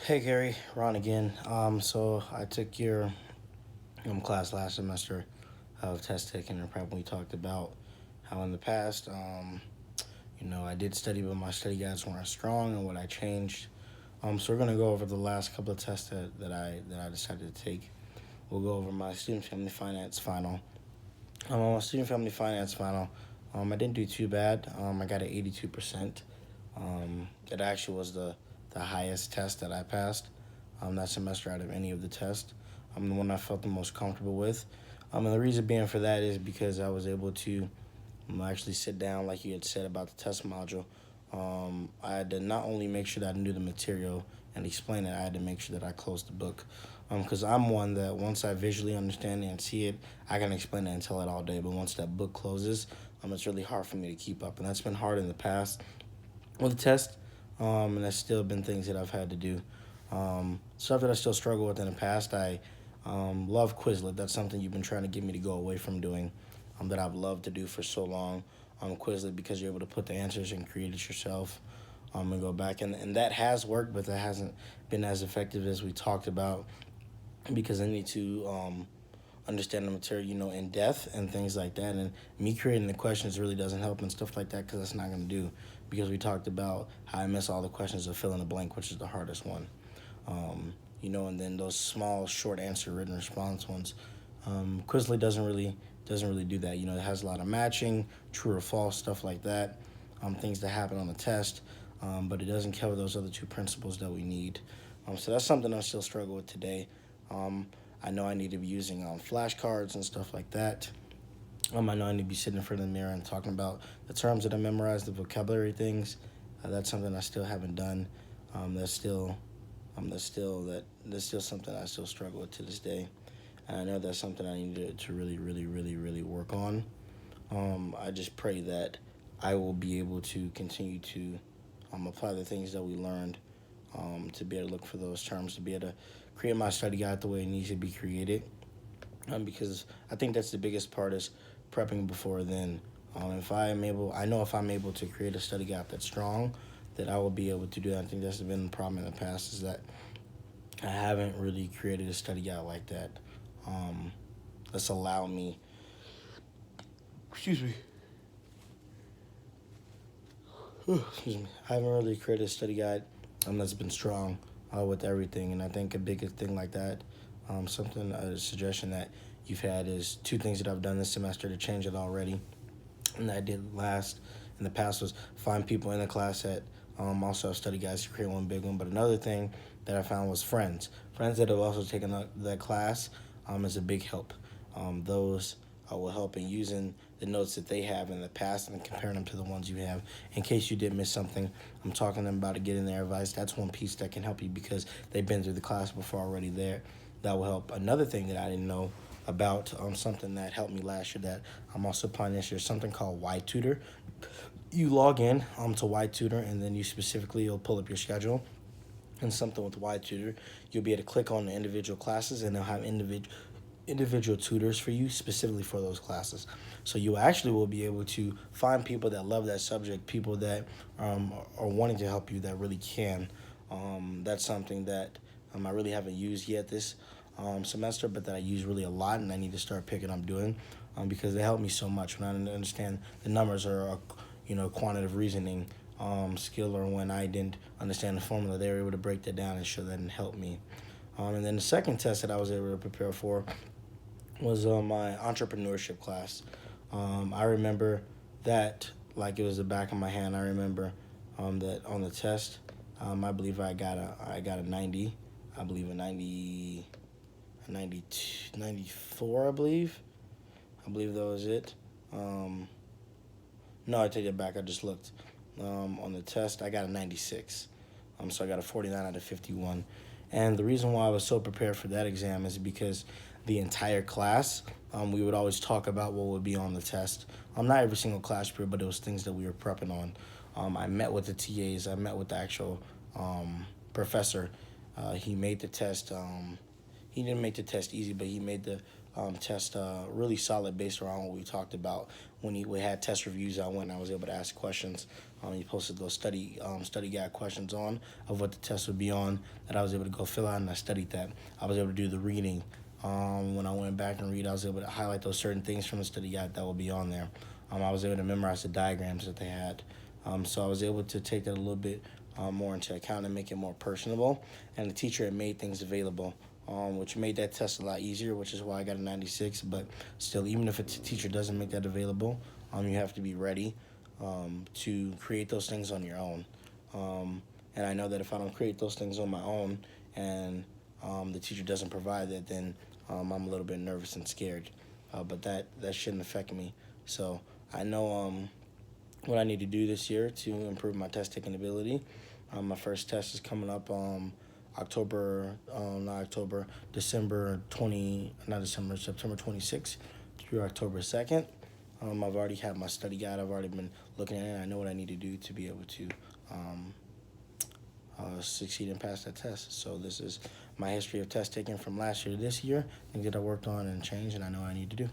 Hey Gary, Ron again. So I took your class last semester of test taking, and probably we talked about how in the past, I did study, but my study guides weren't strong, and what I changed. So we're gonna go over the last couple of tests that I decided to take. We'll go over my student family finance final. On my student family finance final, I didn't do too bad. I got an 82%. It actually was the highest test that I passed that semester out of any of the tests. The one I felt the most comfortable with. And the reason being for that is because I was able to actually sit down, like you had said about the test module. I had to not only make sure that I knew the material and explain it, I had to make sure that I closed the book. Because I'm one that once I visually understand it and see it, I can explain it and tell it all day. But once that book closes, it's really hard for me to keep up. And that's been hard in the past with the test. And that's still been things that I've had to do. Stuff that I still struggle with in the past. I love Quizlet. That's something you've been trying to get me to go away from doing. That I've loved to do for so long on Quizlet because you're able to put the answers and create it yourself. And go back and that has worked, but that hasn't been as effective as we talked about because I need to understand the material, in depth and things like that. And me creating the questions really doesn't help and stuff like that because that's not going to do. Because we talked about how I miss all the questions of fill in the blank, which is the hardest one. And then those small, short answer written response ones. Quizlet doesn't really do that. It has a lot of matching, true or false, stuff like that. Things that happen on the test, but it doesn't cover those other two principles that we need. So that's something I still struggle with today. I know I need to be using flashcards and stuff like that. I know I need to be sitting in front of the mirror and talking about the terms that I memorized, the vocabulary things. That's something I still haven't done. That's still something I still struggle with to this day. And I know that's something I need to really, really, really, really work on. I just pray that I will be able to continue to apply the things that we learned to be able to look for those terms, to be able to create my study guide the way it needs to be created. Because I think that's the biggest part is prepping before then. I know if I'm able to create a study guide that's strong, that I will be able to do that. I think that's been the problem in the past is that I haven't really created a study guide like that. That's allowed me. Excuse me. Excuse me. I haven't really created a study guide that's been strong with everything, and I think a biggest thing like that, a suggestion that you've had is two things that I've done this semester to change it already, and that I did last in the past was find people in the class that also have study guides to create one big one. But another thing that I found was friends that have also taken that class is a big help. Those will help in using the notes that they have in the past and comparing them to the ones you have. In case you did miss something, I'm talking to them about it, getting their advice. That's one piece that can help you because they've been through the class before already there. That will help. Another thing that I didn't know about something that helped me last year that I'm also applying this year, something called YTutor. You log in to YTutor and then you'll pull up your schedule. And something with YTutor, you'll be able to click on the individual classes and they'll have individual tutors for you specifically for those classes. So you actually will be able to find people that love that subject, people that are wanting to help you that really can. That's something that I really haven't used yet this semester, but that I use really a lot and I need to start picking up doing because they help me so much when I understand the numbers or quantitative reasoning skill, or when I didn't understand the formula, they were able to break that down and show that and help me. And then the second test that I was able to prepare for was my entrepreneurship class. I remember that like it was the back of my hand. I remember that on the test, I believe I got a 90. I believe a 90, a 92, 94, I believe. I believe that was it. No, I take it back. I just looked. On the test, I got a 96. So I got a 49 out of 51. And the reason why I was so prepared for that exam is because the entire class, we would always talk about what would be on the test. Not every single class period, but it was things that we were prepping on. I met with the TAs. I met with the actual professor. He made the test. He didn't make the test easy, but he made the test really solid based around what we talked about. When we had test reviews, I went and I was able to ask questions. He posted those study guide questions on of what the test would be on that I was able to go fill out, and I studied that. I was able to do the reading. When I went back and read, I was able to highlight those certain things from the study guide that will be on there. I was able to memorize the diagrams that they had. So I was able to take that a little bit more into account and make it more personable. And the teacher had made things available, which made that test a lot easier, which is why I got a 96. But still, even if a teacher doesn't make that available, you have to be ready to create those things on your own. And I know that if I don't create those things on my own and the teacher doesn't provide that, then I'm a little bit nervous and scared. But that shouldn't affect me. So I know what I need to do this year to improve my test taking ability. My first test is coming up September 26th through October 2nd. I've already had my study guide. I've already been looking at it. I know what I need to do to be able to succeed and pass that test. So this is my history of test taking from last year to this year, things that I worked on and changed, and I know what I need to do.